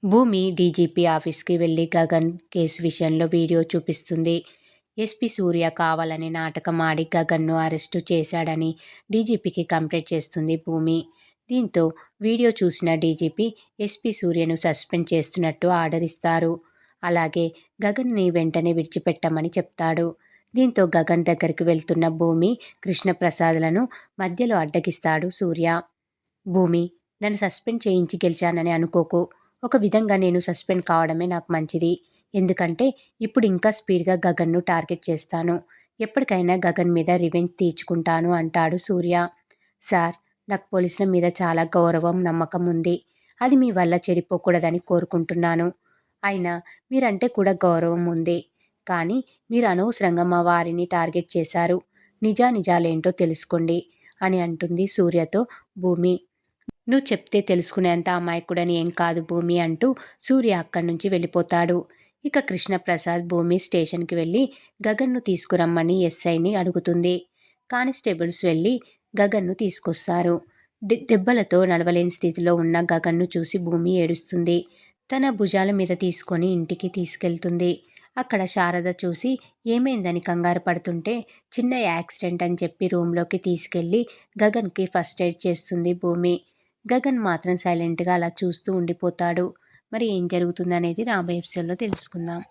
భూమి డీజీపీ ఆఫీస్కి వెళ్లి గగన్ కేసు విషయంలో వీడియో చూపిస్తుంది. ఎస్పీ సూర్య కావాలని నాటకం ఆడి గగన్ను అరెస్టు చేశాడని డీజీపీకి కంప్లైంట్ చేస్తుంది భూమి. దీంతో వీడియో చూసిన డీజీపీ ఎస్పీ సూర్యను సస్పెండ్ చేస్తున్నట్టు ఆర్డర్ ఇస్తారు. అలాగే గగన్ని వెంటనే విడిచిపెట్టమని చెప్తాడు. దీంతో గగన్ దగ్గరికి వెళ్తున్న భూమి, కృష్ణప్రసాద్లను మధ్యలో అడ్డగిస్తాడు సూర్య. భూమి, నన్ను సస్పెండ్ చేయించి గెలిచానని అనుకోకు. ఒక విధంగా నేను సస్పెండ్ కావడమే నాకు మంచిది. ఎందుకంటే ఇప్పుడు ఇంకా స్పీడ్గా గగన్ను టార్గెట్ చేస్తాను. ఎప్పటికైనా గగన్ మీద రివెంజ్ తీర్చుకుంటాను అంటాడు సూర్య. సార్, నాకు పోలీసుల మీద చాలా గౌరవం, నమ్మకం ఉంది. అది మీ వల్ల చెడిపోకూడదని కోరుకుంటున్నాను. అయినా మీరంటే కూడా గౌరవం ఉంది. కానీ మీరు అనవసరంగా మా వారిని టార్గెట్ చేశారు. నిజానిజాలేంటో తెలుసుకోండి అని అంటుంది సూర్యతో భూమి. నువ్వు చెప్తే తెలుసుకునేంత అమాయకుడని ఏం కాదు భూమి అంటూ సూర్య అక్కడి నుంచి వెళ్ళిపోతాడు. ఇక కృష్ణప్రసాద్ భూమి స్టేషన్కి వెళ్ళి గగన్ను తీసుకురమ్మని ఎస్ఐని అడుగుతుంది. కానిస్టేబుల్స్ వెళ్ళి గగన్ను తీసుకొస్తారు. దెబ్బలతో నడవలేని స్థితిలో ఉన్న గగన్ను చూసి భూమి ఏడుస్తుంది. తన భుజాల మీద తీసుకొని ఇంటికి తీసుకెళ్తుంది. అక్కడ శారద చూసి ఏమైందని కంగారు పడుతుంటే చిన్న యాక్సిడెంట్ అని చెప్పి రూమ్లోకి తీసుకెళ్ళి గగన్కి ఫస్ట్ ఎయిడ్ చేస్తుంది భూమి. గగన్ మాత్రం సైలెంట్గా అలా చూస్తూ ఉండిపోతాడు. మరి ఏం జరుగుతుందనేది రాబోయే ఎపిసోడ్లో తెలుసుకుందాం.